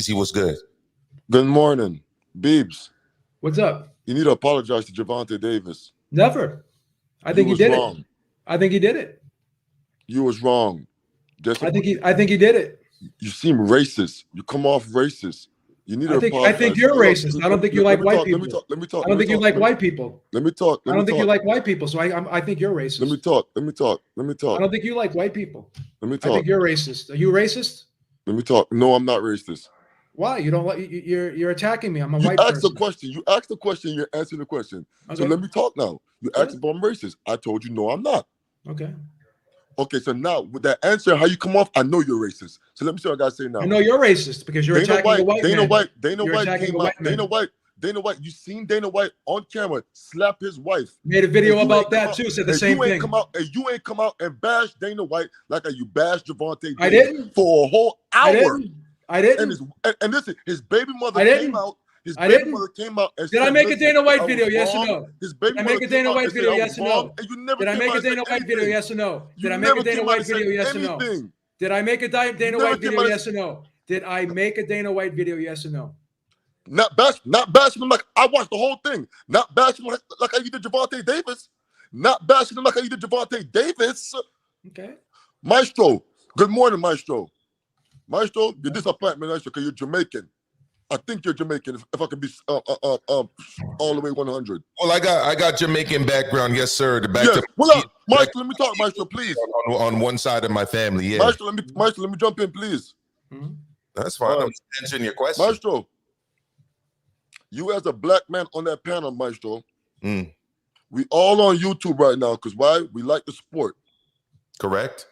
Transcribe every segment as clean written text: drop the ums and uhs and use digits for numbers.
Beezy, what's good? Good morning. Beebs. What's up? You need to apologize to Gervonta Davis. Never. I think he did it. I think he did it. You was wrong. I think he did it. You seem racist. You come off racist. You need to apologize. I think you're racist. I don't think you like white people. Let me talk. I don't think you like white people. Let me talk. I don't think you like white people. So I think you're racist. Let me talk. I don't think you like white people. Let me talk. I think you're racist. Are you racist? Let me talk. No, I'm not racist. Why? You don't like you're attacking me. I'm a white person. You asked the question. You're answering the question. Okay. So let me talk now. You asked if I'm racist. I told you no, I'm not. Okay. Okay, so now with that answer, how you come off, I know you're racist. So let me see what I gotta say now. I know you're racist because you're attacking the white man. Dana White, you seen Dana White on camera slap his wife. Made a video about that too, said the same thing. You ain't come out and bash Dana White like you bashed Gervonta Davis. I didn't. For a whole hour. I didn't. And listen, his baby mother came out. His baby mother came out and did I make a Dana White video? Yes or no? His baby did I make a Dana White video? Yes or no? Did I make a Dana White video? Yes or no? Did I make a Dana White video? Yes or no? Did I make a Dana White video? Yes or no? Did I make a Dana White video? Yes or no? Not bashing him like I watched the whole thing. Not bashing him like how you did Gervonta Davis. Not bashing him like how you did Gervonta Davis. Okay. Maestro, good morning, Maestro. Maestro, you're disappointment, Maestro, because you're Jamaican. I think you're Jamaican. If I can be all the way 100. Well, I got Jamaican background, yes, sir. Well, Maestro, let me talk, Maestro, please. On one side of my family, yeah. Maestro, let me jump in, please. Mm-hmm. That's fine. I'm answering your question. Maestro, you as a black man on that panel, Maestro, we all on YouTube right now because why? We like the sport. Correct.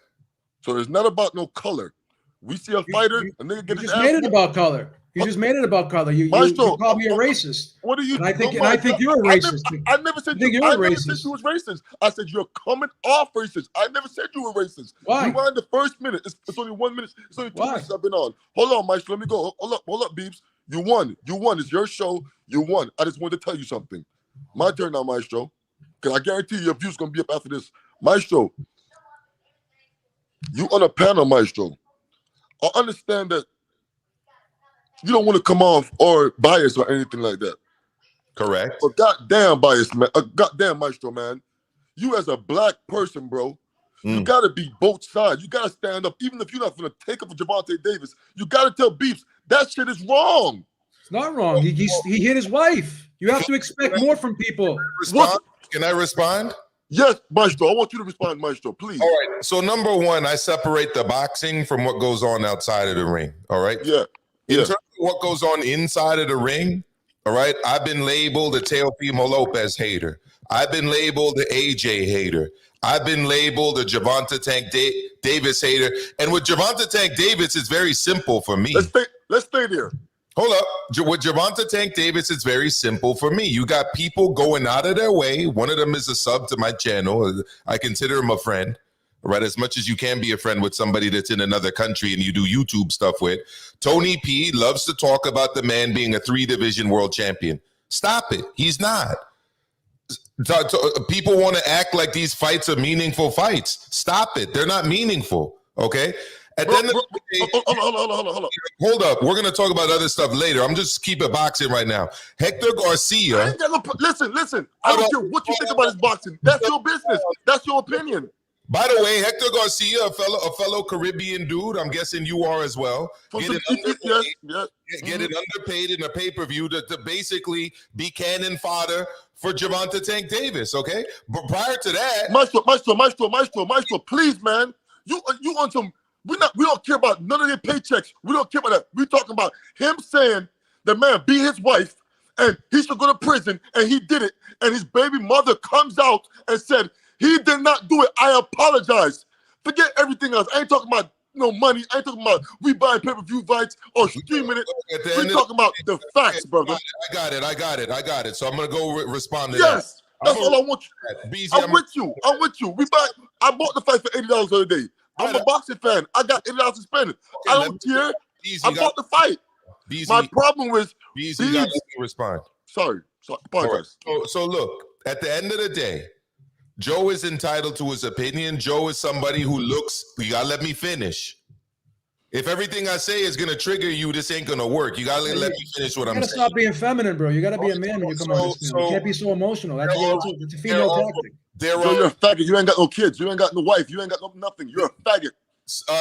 So it's not about no color. We see a fighter, a nigga get his ass. You just made it about color. You just made it about color. You called me a racist. What are you? I think you're a racist. I never said you was racist. I said you're coming off racist. I never said you were racist. Why? You were in the first minute. It's only 1 minute. It's only 2 minutes I've been on. Hold on, Maestro. Let me go. Hold up, Beebs. You won. It's your show. You won. I just wanted to tell you something. My turn now, Maestro. Because I guarantee your view's going to be up after this. Maestro, you on a panel, Maestro. I understand that you don't want to come off or bias or anything like that. Correct. But goddamn bias, man. Goddamn Maestro, man. You as a black person, bro, you got to be both sides. You got to stand up. Even if you're not going to take up for Gervonta Davis, you got to tell Beeps that shit is wrong. It's not wrong. He hit his wife. You have to expect more from people. Can I respond? Yes, Maestro. I want you to respond, Maestro, please. All right. So number one, I separate the boxing from what goes on outside of the ring. All right. Yeah. In terms of what goes on inside of the ring, all right, I've been labeled a Teofimo Lopez hater. I've been labeled the AJ hater. I've been labeled a Gervonta Tank Davis hater. And with Gervonta Tank Davis, it's very simple for me. Let's stay there. Hold up. With Gervonta Tank Davis, it's very simple for me. You got people going out of their way. One of them is a sub to my channel. I consider him a friend. Right, as much as you can be a friend with somebody that's in another country and you do YouTube stuff with. Tony P loves to talk about the man being a 3-division world champion. Stop it. He's not. People want to act like these fights are meaningful fights. Stop it. They're not meaningful. Okay. Hold up. We're going to talk about other stuff later. I'm just keep it boxing right now. Hector Garcia. Listen. I don't care what you think about his boxing. That's your business. That's your opinion. By the way, Hector Garcia, a fellow Caribbean dude, I'm guessing you are as well. Getting underpaid in a pay-per-view to basically be cannon fodder for Gervonta Tank Davis, okay? But prior to that... Maestro, please, man. You on some... We don't care about none of their paychecks. We don't care about that. We're talking about him saying the man beat his wife and he should go to prison, and he did it. And his baby mother comes out and said... He did not do it. I apologize. Forget everything else. I ain't talking about no money. I ain't talking about we buying pay-per-view fights or streaming it. We're talking about the facts, brother. I got it. So I'm going to go respond to that. Yes, that's all I want you. I'm with you. I bought the fight for $80 the other day. I'm a boxing fan. I got $80 to spend. I don't care. I bought the fight. My problem was... you got to let me respond. Sorry. Apologize. So look, at the end of the day, Joe is entitled to his opinion. Joe is somebody who looks, you gotta let me finish. If everything I say is gonna trigger you, this ain't gonna work. You gotta let me finish what I'm saying. You gotta stop being feminine, bro. You gotta be a man when you come on this channel. You can't be so emotional. That's a female tactic. So you're a faggot. You ain't got no kids. You ain't got no wife. You ain't got no nothing. You're a faggot.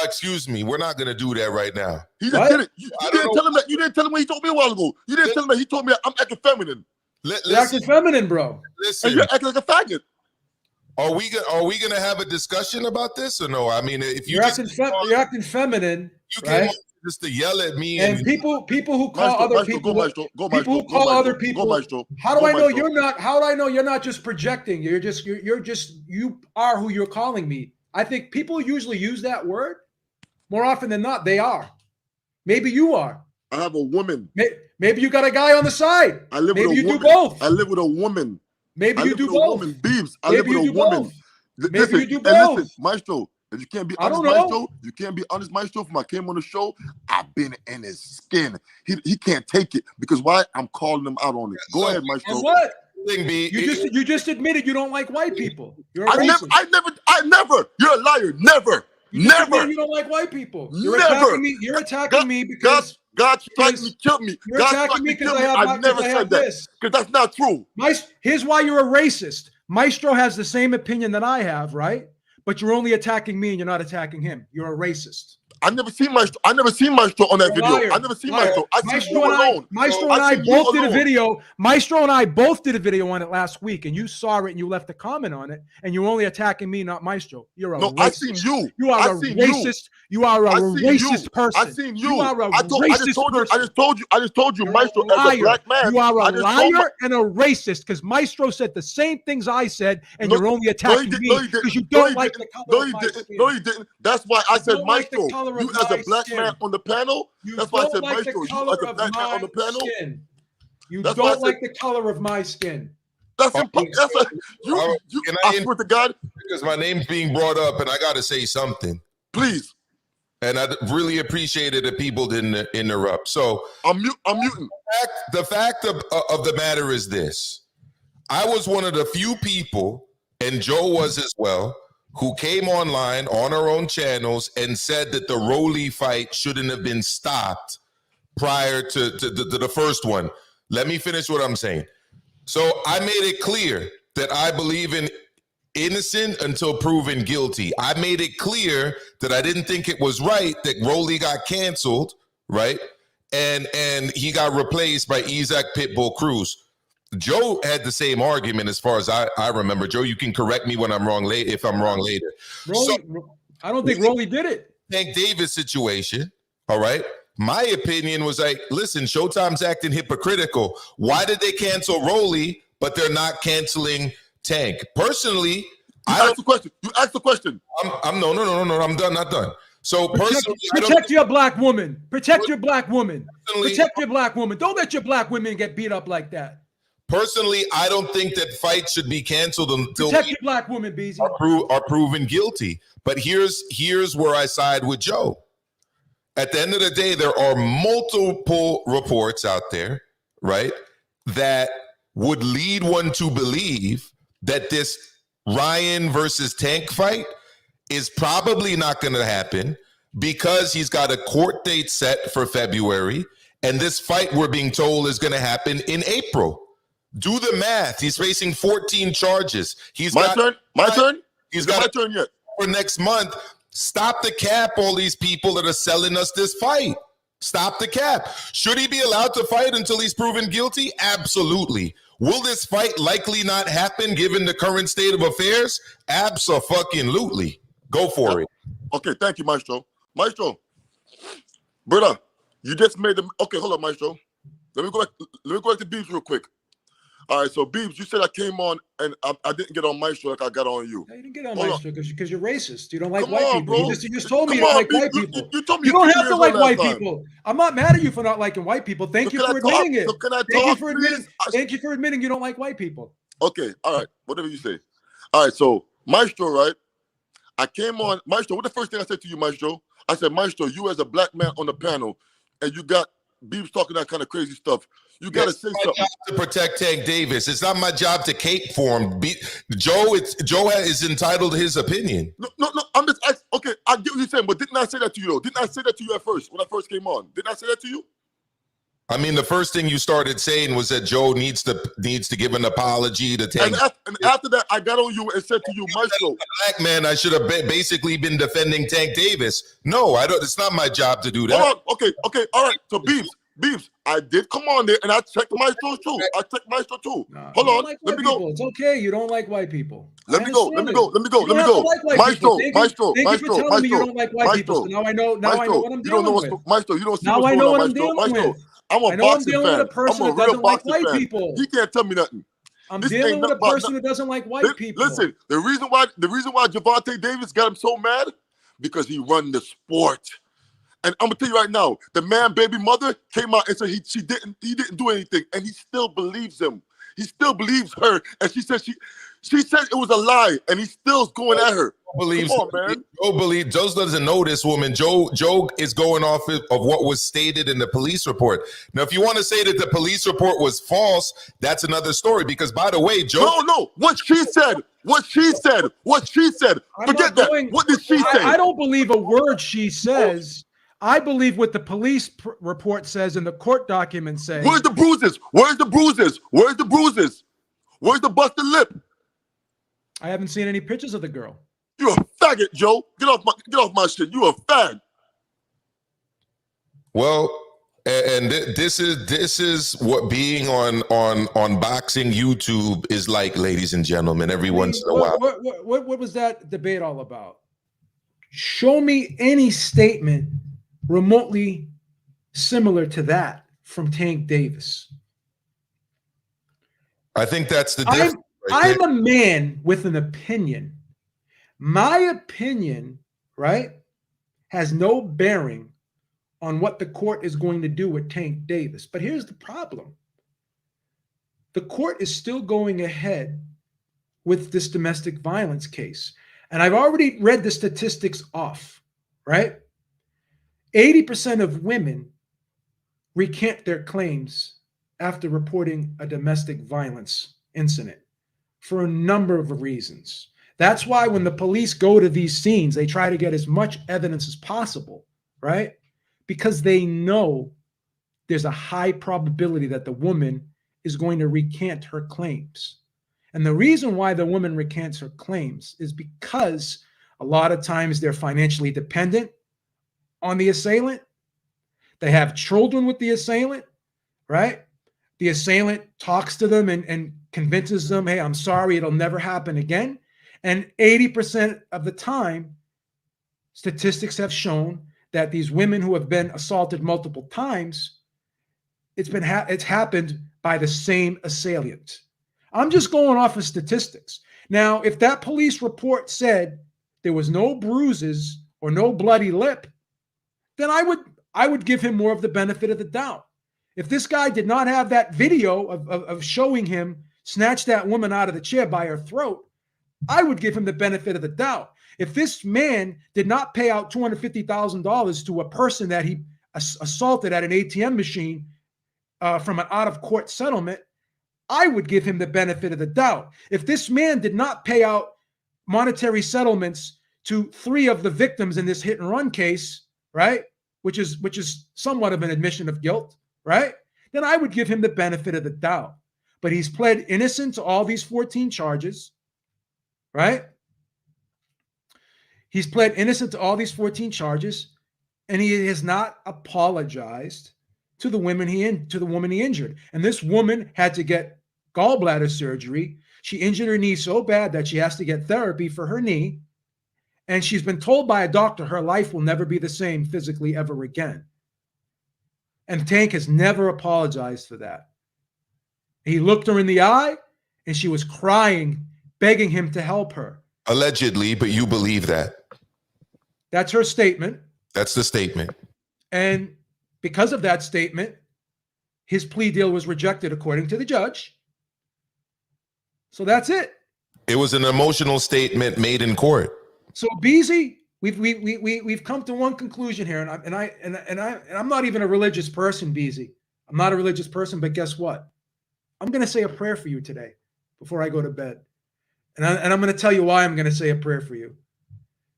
Excuse me. We're not gonna do that right now. He just did it. You didn't tell him that. You didn't tell him what he told me a while ago. You didn't tell him that. He told me I'm acting feminine. You're acting feminine, bro. And you're acting like a faggot. Are we gonna have a discussion about this or no? I mean, if you're acting feminine, you can't just to yell at me and people who call other people, people who call other people. How do I know you're not? How do I know you're not just projecting? You are who you're calling me. I think people usually use that word more often than not. They are. Maybe you are. I have a woman. Maybe you got a guy on the side. I live maybe with a you woman. do both. I live with a woman. Maybe you do both. Beebs. I live with a woman. Maybe you do both. Listen, Maestro, if you can't be honest, Maestro, you can't be honest, Maestro. From I came on the show, I've been in his skin. He can't take it because why? I'm calling him out on it. Go ahead, Maestro. And what? You just admitted you don't like white people. You're a racist. I never. You're a liar. Never. You don't like white people. You're attacking me. You're attacking me because God strike me, kill me. You're attacking me because I never said that. Because that's not true. Here's why you're a racist. Maestro has the same opinion that I have, right? But you're only attacking me and you're not attacking him. You're a racist. I never seen Maestro on that video. I never seen Maestro. I seen you alone. Maestro and I both did a video. Maestro and I both did a video on it last week, and you saw it and you left a comment on it, and you're only attacking me, not Maestro. You're a racist. I seen you. You are a racist. You are a racist person. I seen you. You are a racist person. I just told you, Maestro, as a black man. You are a liar and a racist because Maestro said the same things I said, and you're only attacking me because you don't like the color of my skin. No, he didn't. That's why I said Maestro. You as a black man on the panel, that's why I said Maestro. You as a black man on the panel, you don't like the color of my skin. That's I swear to God, because my name's being brought up, and I got to say something, please. And I really appreciated that people didn't interrupt. So I'm muting. The fact of the matter is this: I was one of the few people, and Joe was as well, who came online on our own channels and said that the Rolly fight shouldn't have been stopped prior to the first one. Let me finish what I'm saying. So I made it clear that I believe in innocent until proven guilty. I made it clear that I didn't think it was right that Rolly got canceled, right? And he got replaced by Isaac Pitbull Cruz. Joe had the same argument as far as I remember. Joe, you can correct me when I'm wrong later. If I'm wrong later, I don't think Rolly did it. Tank Davis situation. All right. My opinion was like, listen, Showtime's acting hypocritical. Why did they cancel Rolly, but they're not canceling Tank? Personally, you asked the question. I'm no. I'm done. Not done. So personally, protect your black woman. Protect your black woman. Protect your black woman. Don't let your black women get beat up like that. Personally, I don't think that fights should be canceled until protect your black woman, Beezy. Are proven guilty. But here's where I side with Joe. At the end of the day, there are multiple reports out there, right, that would lead one to believe that this Ryan versus Tank fight is probably not going to happen because he's got a court date set for February, and this fight, we're being told, is going to happen in April. Do the math. He's facing 14 charges. My turn. He's got my turn yet. For next month. Stop the cap, all these people that are selling us this fight. Stop the cap. Should he be allowed to fight until he's proven guilty? Absolutely. Will this fight likely not happen given the current state of affairs? Abso-fucking-lutely. Go for it. Okay, thank you, Maestro. Maestro, brother, you just made the... Okay, hold on, Maestro. Let me go back to Beebs real quick. All right, so Beebs, you said I came on and I didn't get on Maestro like I got on you. No, you didn't get on Maestro because you're racist. You don't like white people. Bro. You just told me you don't like white people. You told me you don't have to like white people. I'm not mad at you for not liking white people. Thank you for admitting it. Thank you for admitting you don't like white people. Okay, all right, whatever you say. All right, so Maestro, right? I came on, Maestro, what the first thing I said to you, Maestro? I said, Maestro, you as a black man on the panel, and you got Beeb's talking that kind of crazy stuff, you got to say something. It's my job to protect Tank Davis. It's not my job to cape for him. Joe is entitled to his opinion. No. I'm just asking. Okay, I get what you're saying, but didn't I say that to you though? Didn't I say that to you at first when I first came on? Didn't I say that to you? I mean, the first thing you started saying was that Joe needs to give an apology to Tank. And after that, I got on you and said to you, Maestro, black man, I should have basically been defending Tank Davis. No, I don't. It's not my job to do that. Hold on. Okay. All right. So Beebs, I did come on there and I checked Maestro too. No, Hold on. Like let me go. It's okay. You don't like white people. Let me go. Maestro. Thank you for telling me you don't like white people. So now I know what I'm dealing with. Maestro, you don't see now what's I know going what on, I'm dealing with. I'm a boxing fan. With a person I'm a that doesn't real like boxing white fan. people. He can't tell me nothing. I'm dealing with a person who doesn't like white people. Listen, the reason why Gervonta Davis got him so mad, because he run the sport. And I'm gonna tell you right now, the man baby mother came out and said he didn't do anything, and he still believes him. He still believes her, and she said it was a lie, and he still's going at her. Believes, come on, man. Joe doesn't know this woman. Joe is going off of what was stated in the police report. Now, if you want to say that the police report was false, that's another story. Because, by the way, Joe, no, what she said. Forget that. What did she say? I don't believe a word she says. I believe what the police report says and the court documents say. Where's the bruises? Where's the busted lip? I haven't seen any pictures of the girl. You're a faggot, Joe. Get off my shit. You a fag. Well, and this is what being on boxing YouTube is like, ladies and gentlemen. Every once in a while. What was that debate all about? Show me any statement remotely similar to that from Tank Davis. I think that's the difference. I'm a man with an opinion. My opinion, right, has no bearing on what the court is going to do with Tank Davis. But here's the problem. The court is still going ahead with this domestic violence case. And I've already read the statistics off, right? 80% of women recant their claims after reporting a domestic violence incident for a number of reasons. That's why when the police go to these scenes, they try to get as much evidence as possible, right? Because they know there's a high probability that the woman is going to recant her claims. And the reason why the woman recants her claims is because a lot of times they're financially dependent on the assailant. They have children with the assailant, right? The assailant talks to them and convinces them, hey, I'm sorry, it'll never happen again. And 80% of the time, statistics have shown that these women who have been assaulted multiple times, it's happened by the same assailant. I'm just going off of statistics. Now, if that police report said there was no bruises or no bloody lip, then I would give him more of the benefit of the doubt. If this guy did not have that video of showing him snatch that woman out of the chair by her throat, I would give him the benefit of the doubt. If this man did not pay out $250,000 to a person that he assaulted at an ATM machine from an out-of-court settlement, I would give him the benefit of the doubt. If this man did not pay out monetary settlements to 3 of the victims in this hit-and-run case, right, which is somewhat of an admission of guilt, right, then I would give him the benefit of the doubt. But he's pled innocent to all these 14 charges, right? He's pled innocent to all these 14 charges, and he has not apologized to the woman he injured. And this woman had to get gallbladder surgery. She injured her knee so bad that she has to get therapy for her knee. And she's been told by a doctor her life will never be the same physically ever again. And Tank has never apologized for that. He looked her in the eye, and she was crying, begging him to help her. Allegedly, but you believe that. That's her statement. That's the statement. And because of that statement, his plea deal was rejected according to the judge. So that's it. It was an emotional statement made in court. So Beezy, we've come to one conclusion here, and I'm not even a religious person, Beezy. I'm not a religious person, but guess what? I'm going to say a prayer for you today before I go to bed, and I'm going to tell you why I'm going to say a prayer for you,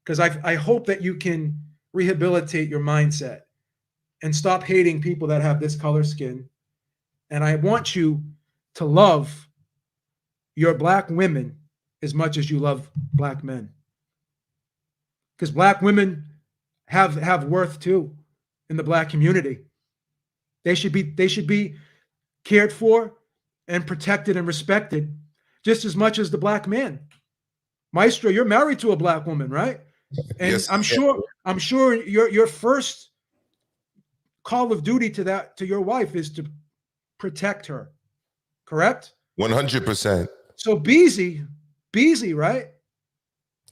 because I hope that you can rehabilitate your mindset and stop hating people that have this color skin, and I want you to love your black women as much as you love black men. Because black women have worth too in the black community. They should be cared for and protected and respected just as much as the black man. Maestro, you're married to a black woman, right? And yes, I'm sure your first call of duty to your wife is to protect her. Correct? 100%. So Beezy, right?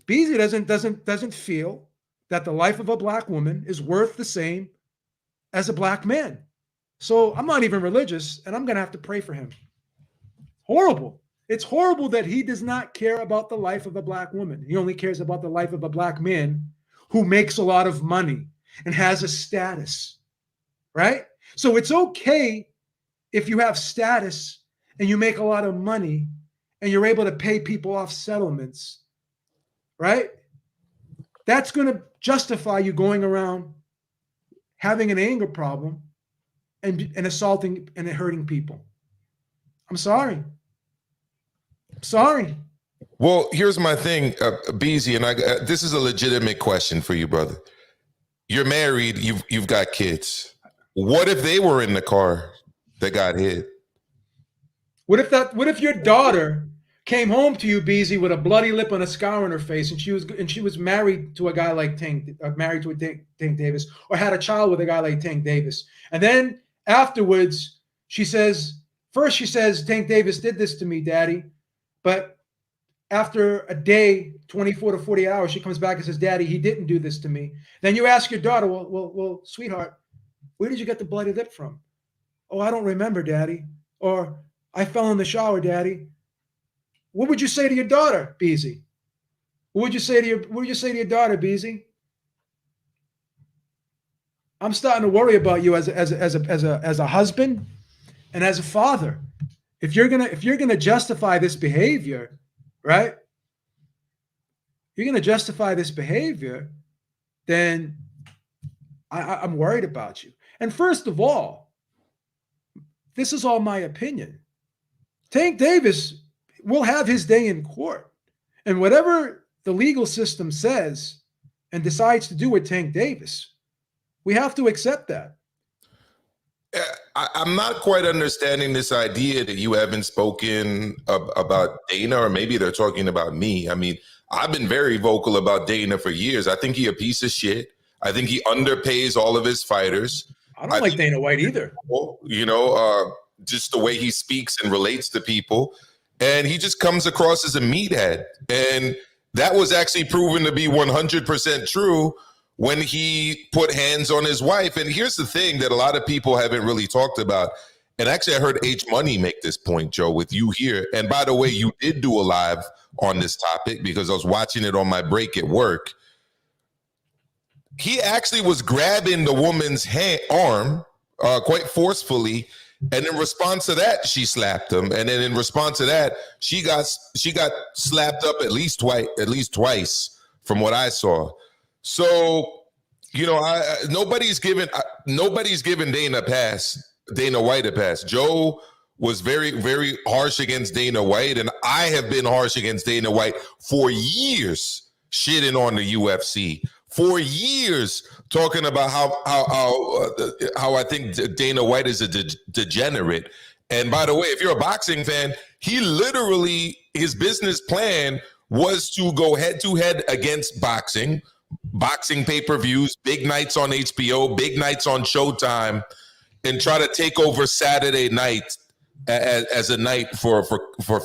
Beezy doesn't feel that the life of a black woman is worth the same as a black man. So I'm not even religious, and I'm going to have to pray for him. Horrible. It's horrible that he does not care about the life of a black woman. He only cares about the life of a black man who makes a lot of money and has a status, right? So it's okay if you have status and you make a lot of money and you're able to pay people off settlements, right? That's going to justify you going around having an anger problem and assaulting and hurting people. I'm sorry. Well, here's my thing, Beezy, and this is a legitimate question for you, brother. You're married, you've got kids. What if they were in the car that got hit? What if your daughter came home to you, Beezy, with a bloody lip and a scar on her face, and she was married to a guy like Tank Davis, or had a child with a guy like Tank Davis, and then afterwards she says, Tank Davis did this to me, Daddy, but after a day, 24 to 48 hours, she comes back and says, Daddy, he didn't do this to me. Then you ask your daughter, well, sweetheart, where did you get the bloody lip from? Oh, I don't remember, Daddy. Or I fell in the shower, Daddy. What would you say to your daughter, Beezy? What would you say to your daughter, Beezy? I'm starting to worry about you as a husband and as a father. If you're gonna justify this behavior, right? You're gonna justify this behavior, then I'm worried about you. And first of all, this is all my opinion. Tank Davis will have his day in court, and whatever the legal system says and decides to do with Tank Davis, we have to accept that. I'm not quite understanding this idea that you haven't spoken about Dana, or maybe they're talking about me. I mean, I've been very vocal about Dana for years. I think he's a piece of shit. I think he underpays all of his fighters. I don't like Dana White either. You know, just the way he speaks and relates to people. And he just comes across as a meathead. And that was actually proven to be 100% true when he put hands on his wife. And here's the thing that a lot of people haven't really talked about. And actually, I heard H Money make this point, Joe, with you here. And by the way, you did do a live on this topic because I was watching it on my break at work. He actually was grabbing the woman's arm quite forcefully. And in response to that, she slapped him. And then in response to that, she got slapped up at least twice from what I saw. So, you know, nobody's given Dana White a pass. Joe was very, very harsh against Dana White, and I have been harsh against Dana White for years, shitting on the UFC. For years, talking about how I think Dana White is a degenerate. And by the way, if you're a boxing fan, he literally, his business plan was to go head-to-head against boxing pay-per-views, big nights on HBO, big nights on Showtime, and try to take over Saturday night as a night for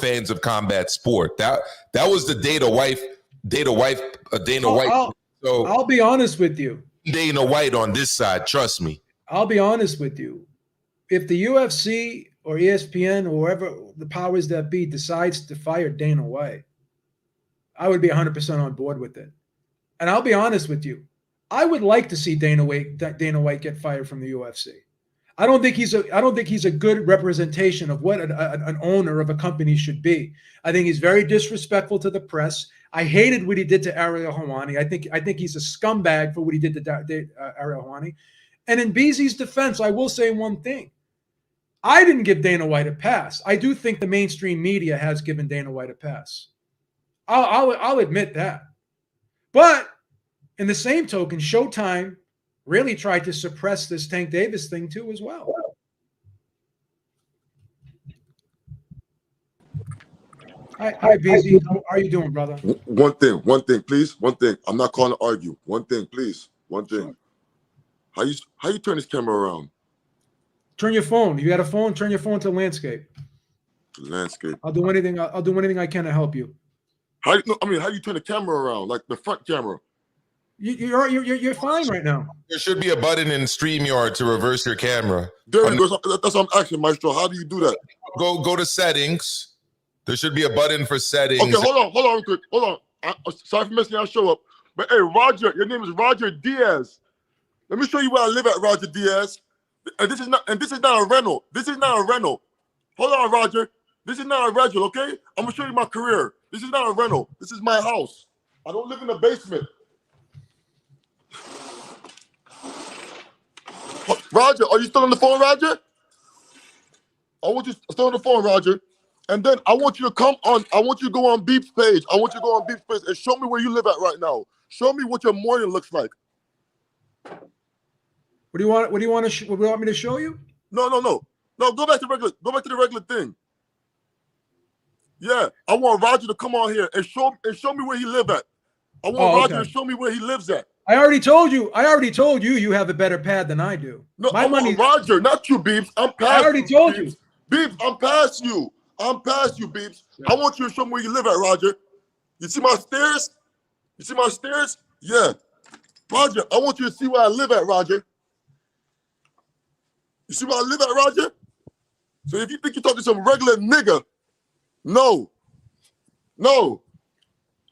fans of combat sport. That was the Dana White. So I'll be honest with you. Dana White on this side, trust me. I'll be honest with you. If the UFC or ESPN or whoever the powers that be decides to fire Dana White, I would be 100% on board with it. and I'll be honest with you, I would like to see Dana White get fired from the UFC. I don't think he's a good representation of what an owner of a company should be. I think he's very disrespectful to the press. I hated what he did to Ariel Helwani. I think he's a scumbag for what he did to Ariel Helwani. And in Beezy's defense, I will say one thing. I didn't give Dana White a pass. I do think the mainstream media has given Dana White a pass. I'll admit that. But in the same token, Showtime really tried to suppress this Tank Davis thing too as well. Hi, BZ. How are you doing, brother? One thing, please. One thing. I'm not calling to argue. One thing, please. One thing. How you turn this camera around? Turn your phone. You got a phone? Turn your phone to landscape. Landscape. I'll do anything. I'll do anything I can to help you. How you turn the camera around, like the front camera? You're fine right now. There should be a button in StreamYard to reverse your camera. There it goes. That's what I'm asking, Maestro. How do you do that? Go to settings. There should be a button for settings. Okay, hold on, real quick. Hold on. Sorry for missing our show up. But hey, Roger, your name is Roger Diaz. Let me show you where I live at, Roger Diaz. And this is not a rental. This is not a rental. Hold on, Roger. This is not a rental, okay? I'm gonna show you my career. This is not a rental. This is my house. I don't live in the basement. Roger, are you still on the phone, Roger? I want you still on the phone, Roger. And then I want you to go on Beep's page. I want you to go on Beep's page and show me where you live at right now. Show me what your morning looks like. What do you want? What do you want me to show you? No. Go back to the regular thing. Yeah, I want Roger to come on here and show me where he live at. I want Roger to show me where he lives at. I already told you. You have a better pad than I do. No, I want Roger, not you, Beebs. I'm past. I already told you. Beebs, I'm past you. Beebs. Yeah. I want you to show me where you live at, Roger. You see my stairs? Yeah. Roger, I want you to see where I live at, Roger. You see where I live at, Roger? So if you think you're talking to some regular nigga, no.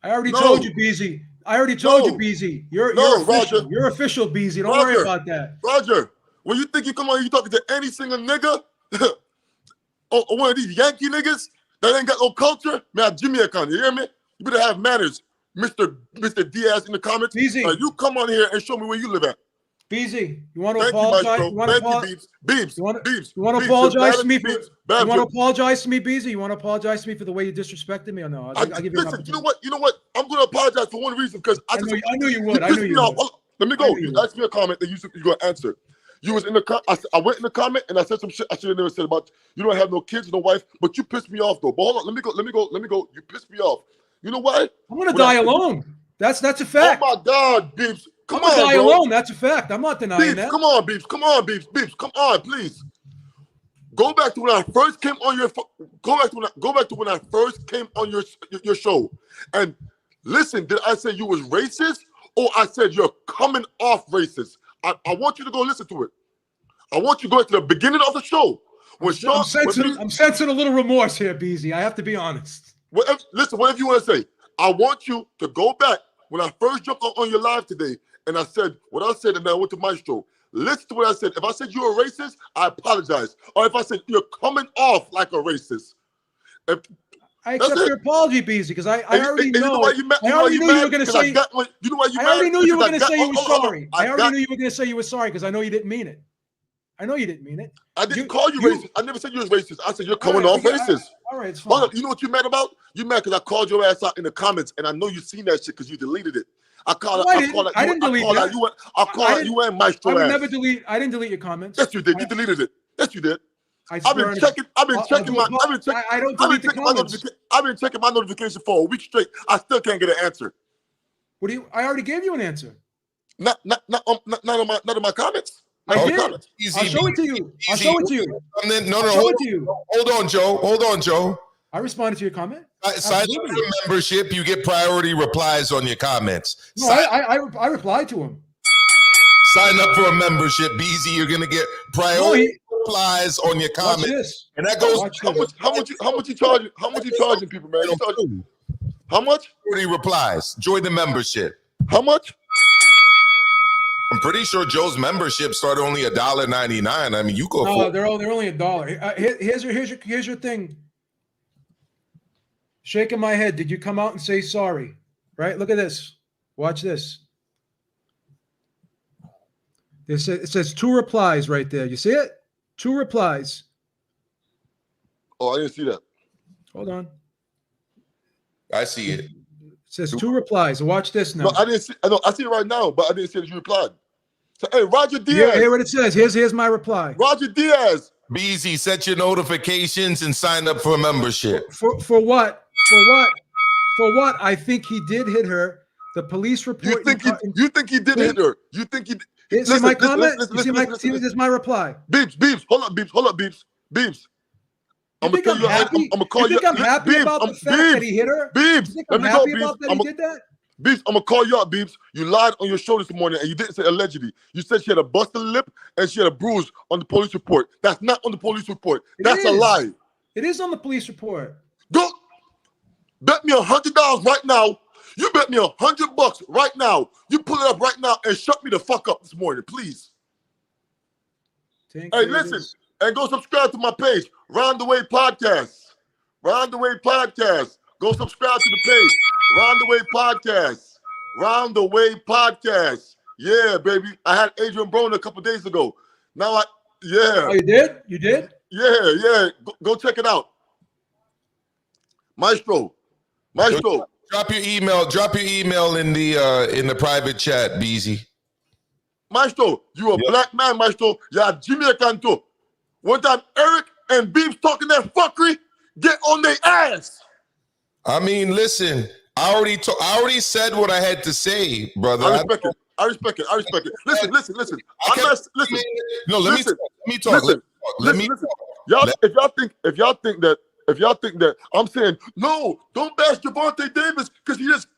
I already told you, Beezy. You, Beezy. You're official. Roger. You're official, Beezy. Don't worry about that. Roger, when you think you come on, you talking to any single nigga, or one of these Yankee niggas that ain't got no culture, man, Jimmy account. You hear me? You better have manners, Mr. Diaz in the comments. Beezy. You come on here and show me where you live at. Beezy, you want to apologize? You, Beebs. You want to apologize to me for? You want to apologize to me, Beezy? You want to apologize to me for the way you disrespected me or no? I'll give you listen, you know what? I'm going to apologize for one reason because I knew you would. I knew you would. Let me go. You asked me a comment that you're going to answer. You was in the I went in the comment and I said some shit I should have never said about you don't have no kids, no wife, but you pissed me off though. But hold on, let me go. You pissed me off. You know why? I'm gonna die alone. That's a fact. Oh my God, Beebs. Come on, die alone. That's a fact. I'm not denying that. Come on, Beebs. Come on, please. Go back to when I first came on your go back to when I first came on your show. And listen, did I say you was racist or I said you're coming off racist? I want you to go listen to it. I want you to go to the beginning of the show. I'm sensing a little remorse here, Beezy. I have to be honest. Listen, whatever you want to say. I want you to go back when I first jumped on your live today and I said what I said and then I went to Maestro. Listen to what I said. If I said you're a racist, I apologize. Or if I said you're coming off like a racist. I accept your apology, Beezy, because I already know. I already knew you were going to say. You know why you I already knew you were going to say you were sorry. I already knew you were going to say you were sorry because I know you didn't mean it. I know you didn't mean it. I didn't call you racist. I never said you was racist. I said you're coming off racist. All right, it's fine. Hold up. You know what you mad about? You mad because I called your ass out in the comments, and I know you seen that shit because you deleted it. I didn't delete that. I called you and Maestro ass. I didn't delete your comments. Yes, you did. You deleted it. Yes, you did. I've been checking my notification for a week straight. I still can't get an answer. I already gave you an answer. Not on my comments. I did. I'll show it to you. Hold on, Joe. I responded to your comment. Sign up for membership. You get priority replies on your comments. No, I replied to him. Sign up for a membership, BZ. You're gonna get priority replies on your comments. And that goes. How much you charging? How much you charging people, man? How much? Priority replies. Join the membership. How much? I'm pretty sure Joe's membership started only $1.99. I mean, you go. No, they're only $1. Here's your thing. Shaking my head. Did you come out and say sorry? Right? Look at this. Watch this. It says 2 replies right there. You see it? 2 replies. Oh, I didn't see that. Hold on. I see it. It says 2 replies. Watch this now. No, I didn't see. I see it right now, but I didn't see that you replied. So, hey, Roger Diaz. Hear what it says. Here's my reply. Roger Diaz. BZ, set your notifications and sign up for a membership. For what? For what? I think he did hit her. The police report. You think he did hit her? You think he? See my comment? This is my reply. Beebs, hold up, Beebs. I'm gonna call you. I'm happy about the fact that he hit her. Beebs, I'm happy about that he did that. Beebs, I'm gonna call you out, Beebs. You lied on your show this morning, and you didn't say allegedly. You said she had a busted lip and she had a bruise on the police report. That's not on the police report. That's a lie. It is on the police report. Go bet me $100 right now. You bet me $100 right now. You pull it up right now and shut me the fuck up this morning, please. Hey, listen, and go subscribe to my page, Round the Way Podcast. Round the Way Podcast. Go subscribe to the page, Round the Way Podcast. Round the Way Podcast. Yeah, baby. I had Adrian Broner a couple days ago. Now yeah. Oh, you did? You did? Yeah. Go check it out. Maestro. Drop your email in the private chat, BZ. Maestro, you a black man, Maestro. You're Jamaican too. One time Eric and Beebs talking that fuckery, get on their ass. I mean, listen, I already said what I had to say, brother. I respect it. Listen. Let me talk. If y'all think that I'm saying no, don't bash Javante Davis because he just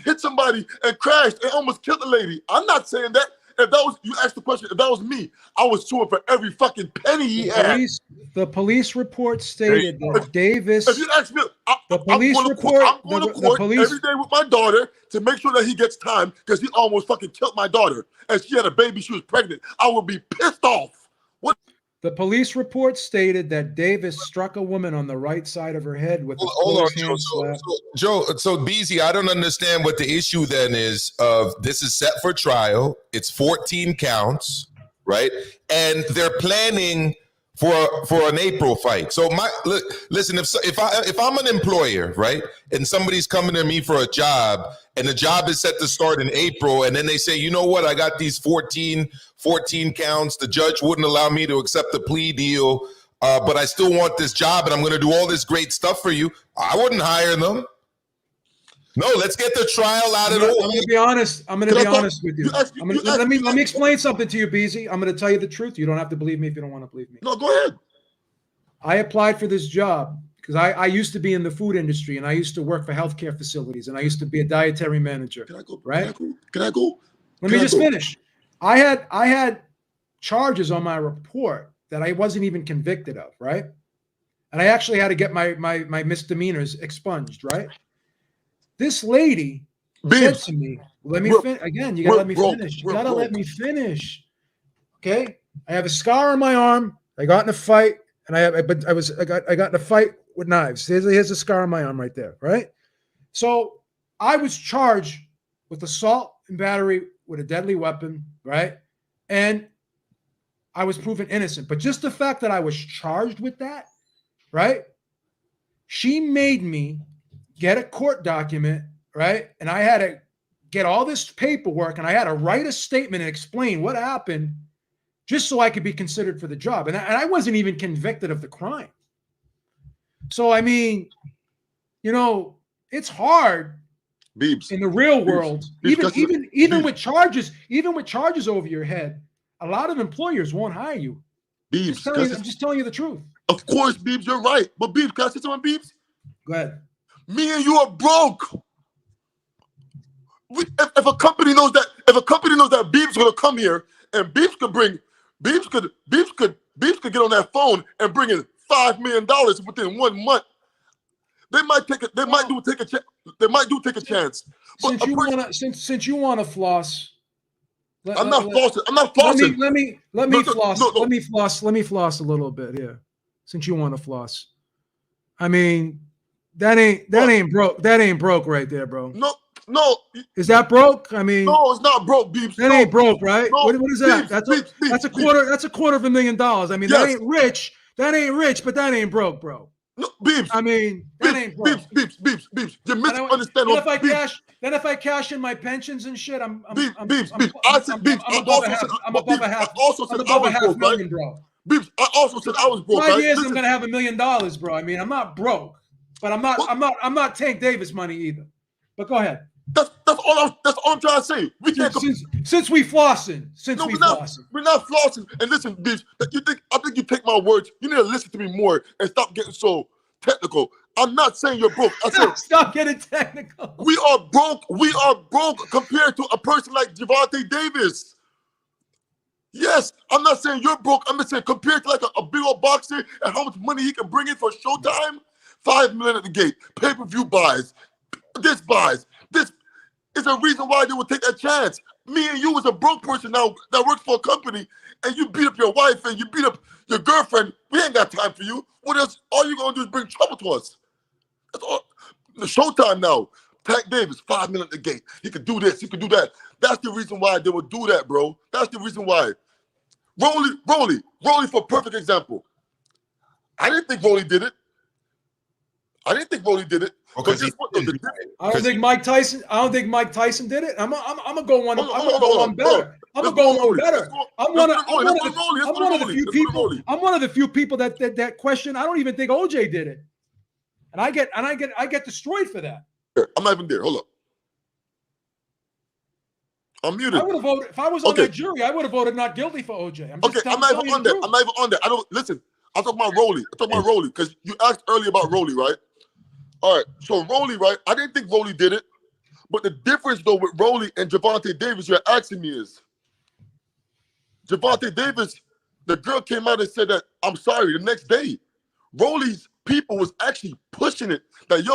hit somebody and crashed and almost killed a lady. I'm not saying that. If that was you asked the question, if that was me, I was suing for every fucking penny he had. The police report stated that Davis. If you ask me, I'm going to court every day with my daughter to make sure that he gets time because he almost fucking killed my daughter and she had a baby. She was pregnant. I would be pissed off. What? The police report stated that Davis struck a woman on the right side of her head with Hold on, Joe. So BZ, I don't understand what the issue then is of this is set for trial. It's 14 counts, right? And they're planning for an April fight. So listen, if I'm an employer, right, and somebody's coming to me for a job and the job is set to start in April, and then they say, you know what, I got these 14 counts. The judge wouldn't allow me to accept the plea deal, but I still want this job and I'm going to do all this great stuff for you. I wouldn't hire them. No, let's get the trial out of the way. I'm going to be honest. I'm going to be honest with you. Let me explain something to you, BZ. I'm going to tell you the truth. You don't have to believe me if you don't want to believe me. No, go ahead. I applied for this job because I used to be in the food industry and I used to work for healthcare facilities and I used to be a dietary manager. Can I go? Right? Can I go? Let me just finish. I had charges on my report that I wasn't even convicted of, right? And I actually had to get my misdemeanors expunged, right? This lady said to me, let me finish. Again, you gotta let me finish. You gotta let me finish. Okay? I have a scar on my arm. I got in a fight, and I got in a fight with knives. Here's a scar on my arm right there, right? So I was charged with assault and battery with a deadly weapon, right? And I was proven innocent. But just the fact that I was charged with that, right? She made me get a court document, right? And I had to get all this paperwork and I had to write a statement and explain what happened just so I could be considered for the job. And I wasn't even convicted of the crime. So, I mean, you know, it's hard Beebs. In the real world, Beebs, even with charges over your head, a lot of employers won't hire you. Beebs, I'm just telling you the truth. Of course, Beebs, you're right. But Beebs, can I say something, Beebs? Go ahead. Me and you are broke. If a company knows that Beebs gonna come here and Beebs could get on that phone and bring in $5 million within 1 month, they might take a chance. since you wanna floss. I'm not flossing. I'm not flossing. Let me floss. Let me floss a little bit here. Since you want to floss. I mean, that ain't broke. That ain't broke right there, bro. No. Is that broke? I mean, no, it's not broke, Beeb. That ain't broke, right? No, what is that? Beebs, That's a quarter. That's $250,000. I mean, yes. That ain't rich. That ain't rich, but that ain't broke, bro. No, Beebs. I mean, that ain't broke. Beebs. You misunderstand. Then if I cash in my pensions and shit, I'm above a half million, bro. Beebs, I also said I was broke. 5 years, I'm gonna have $1 million, bro. I mean, I'm not broke, but I'm not Tank Davis money either. But go ahead. That's all I'm trying to say. We can't since we flossing. We're not flossing. And listen, Beebs, I think you take my words. You need to listen to me more and stop getting so technical. I'm not saying you're broke. I said stop getting technical. We are broke. We are broke compared to a person like Gervonta Davis. Yes, I'm not saying you're broke. I'm just saying compared to like a big old boxer and how much money he can bring in for Showtime, $5 million at the gate, pay-per-view buys, this is a reason why they would take that chance. Me and you as a broke person now that works for a company and you beat up your wife and you beat up your girlfriend, we ain't got time for you. What else? All you're gonna do is bring trouble to us. That's all. The Showtime now. Tank Davis, $5 million at the gate. He could do this, he could do that. That's the reason why they would do that, bro. That's the reason why. Rolly for a perfect example. I didn't think Rolly did it. Because I don't think Mike Tyson did it. I'm gonna go one. I'm gonna go one better. I'm one of the few people that question. I don't even think OJ did it, and I get destroyed for that. I'm not even there. Hold up. I'm muted. I would have voted if I was on that jury. I would have voted not guilty for OJ. I'm not even on that. I don't listen. I'm talking about Rolly. Because you asked earlier about Rolly, right? All right. So Rolly, right? I didn't think Rolly did it, but the difference though with Rolly and Gervonta Davis, you're asking me is Gervonta Davis. The girl came out and said that I'm sorry. The next day, Rolly's people was actually pushing it that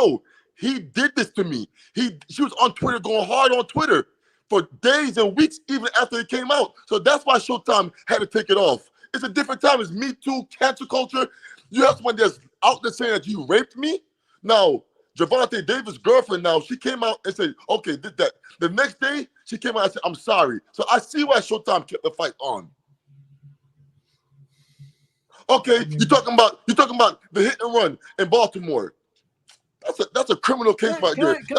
he did this to me. She was on Twitter going hard on Twitter for days and weeks, even after it came out. So that's why Showtime had to take it off. It's a different time. It's Me Too, cancel culture. You have someone that's out there saying that you raped me. Now, Gervonta Davis' girlfriend now, she came out and said, okay, did that. The next day, she came out and said, I'm sorry. So I see why Showtime kept the fight on. Okay, you're talking about the hit and run in Baltimore. That's a criminal case right there. Can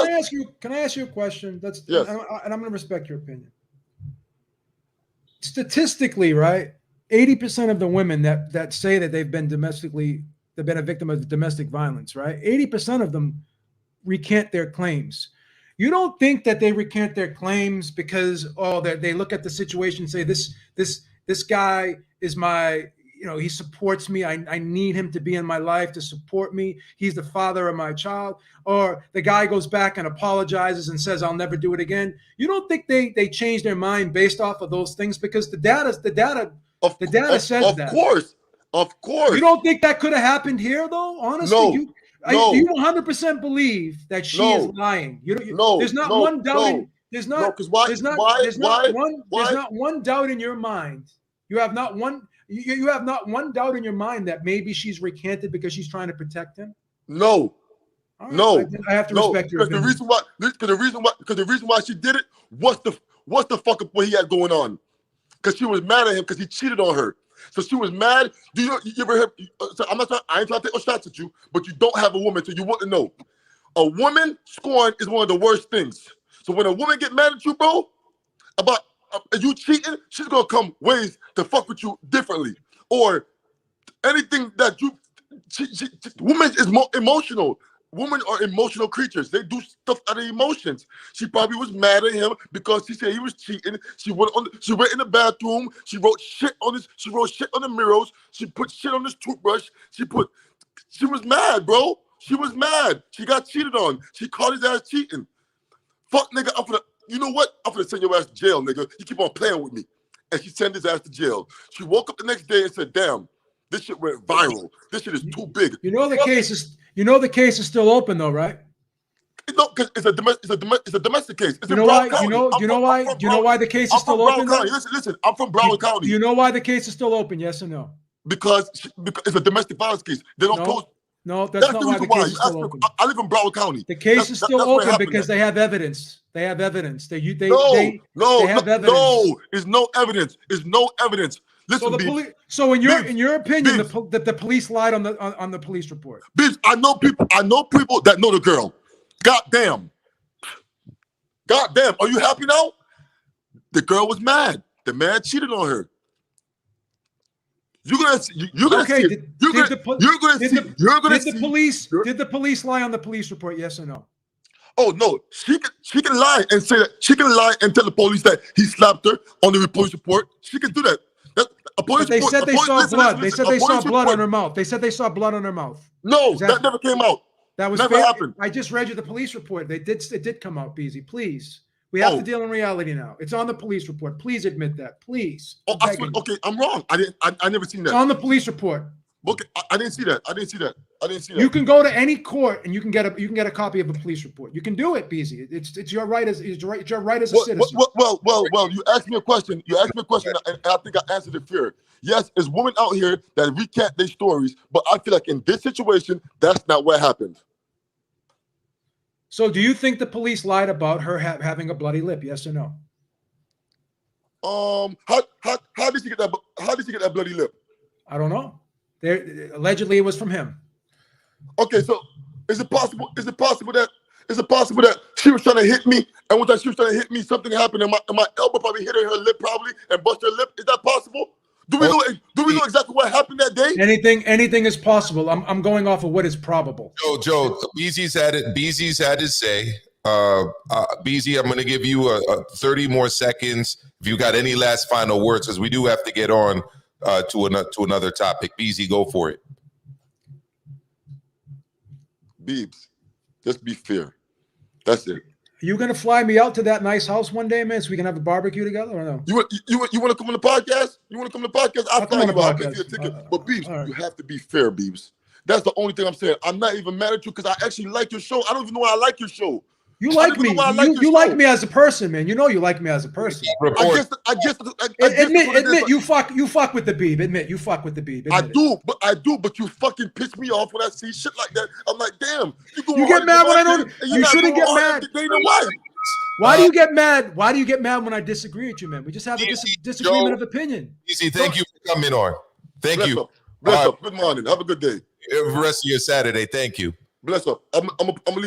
I ask you a question? Yes. And I'm going to respect your opinion. Statistically, right? 80% of the women that say that they've been a victim of domestic violence, right? 80% of them recant their claims. You don't think that they recant their claims because they look at the situation and say this guy is my, he supports me. I need him to be in my life to support me. He's the father of my child. Or the guy goes back and apologizes and says, I'll never do it again. You don't think they change their mind based off of those things? Because the data says that. Of course. You don't think that could have happened here, though? Honestly, do you 100% believe that she is lying? There's not one doubt. There's not one doubt in your mind. You have not one. You have not one doubt in your mind that maybe she's recanted because she's trying to protect him. No. Right, no, I have to respect your opinion. Because the reason why she did it, what's the fuck up what he had going on? Because she was mad at him because he cheated on her. So she was mad. Do you ever hear? So I ain't trying to take no shots at you, but you don't have a woman, so you want to know. A woman scorn is one of the worst things. So when a woman get mad at you, bro, about you cheating, she's gonna come ways to fuck with you differently, or anything that you. Women is more emotional. Women are emotional creatures. They do stuff out of emotions. She probably was mad at him because she said he was cheating. She went in the bathroom. She wrote shit on this. She wrote shit on the mirrors. She put shit on this toothbrush. She was mad, bro. She was mad. She got cheated on. She caught his ass cheating. Fuck, nigga. You know what? I'm gonna send your ass to jail, nigga. You keep on playing with me. And she sent his ass to jail. She woke up the next day and said, damn, this shit went viral. This shit is too big. The case is still open though, right? No, because it's a domestic case. It's you know why? You know why the case is still open? Listen. I'm from Broward County. Do you know why the case is still open? Yes or no? Because it's a domestic violence case. They don't post. No, that's not why the case is still open. I live in Broward County. The case is still open because they have evidence. They have evidence. They have evidence. No, there's no evidence. There's no evidence. Listen, so in your opinion, that the police lied on the police report. Bitch, I know people that know the girl. Goddamn. Are you happy now? The girl was mad. The man cheated on her. Did the police lie on the police report? Yes or no? Oh no, she can lie and say that. She can lie and tell the police that he slapped her on the police report. She can do that. They said they saw blood. They said they saw blood on her mouth. They said they saw blood on her mouth. No, that never came out. That was never happened. I just read you the police report. It did come out, Beezy. Please. We have to deal in reality now. It's on the police report. Please admit that. Please. Okay, I'm wrong. I never seen that. It's on the police report. Okay, I didn't see that. You can go to any court and you can get a copy of a police report. You can do it, Beezy. It's your right as a citizen. Well. You asked me a question. And I think I answered it fair. Yes, there's women out here that recant their stories, but I feel like in this situation, that's not what happened. So, do you think the police lied about her having a bloody lip? Yes or no? How did she get that? How did she get that bloody lip? I don't know. Allegedly, it was from him. Okay, so is it possible that she was trying to hit me, and when she was trying to hit me, something happened, and my elbow probably hit her lip probably and bust her lip? Is that possible? Do we know exactly what happened that day? Anything is possible. I'm going off of what is probable. Joe, Beezy's had his say. Beezy, I'm going to give you 30 more seconds. If you got any last final words, because we do have to get on to another topic. Beezy, go for it. Beebs, just be fair. That's it. Are you gonna fly me out to that nice house one day, man, so we can have a barbecue together, or no? You want to come on the podcast? You want to come on the podcast? I'll fly you out. I'll pay you a ticket. But Beebs, right. You have to be fair, Beebs. That's the only thing I'm saying. I'm not even mad at you because I actually like your show. I don't even know why I like your show. You like me. You like me as a person, man. You know you like me as a person. Admit you fuck with the Beeb. Admit you fuck with the Beeb. I do, but you fucking piss me off when I see shit like that. I'm like, damn. You get mad when I don't. You shouldn't get mad. Why do you get mad? Why do you get mad when I disagree with you, man? We just have a disagreement of opinion. Easy, thank you for coming on. Thank you. Bless up. Good morning. Have a good day. The rest of your Saturday. Thank you. Bless up. I'm gonna leave.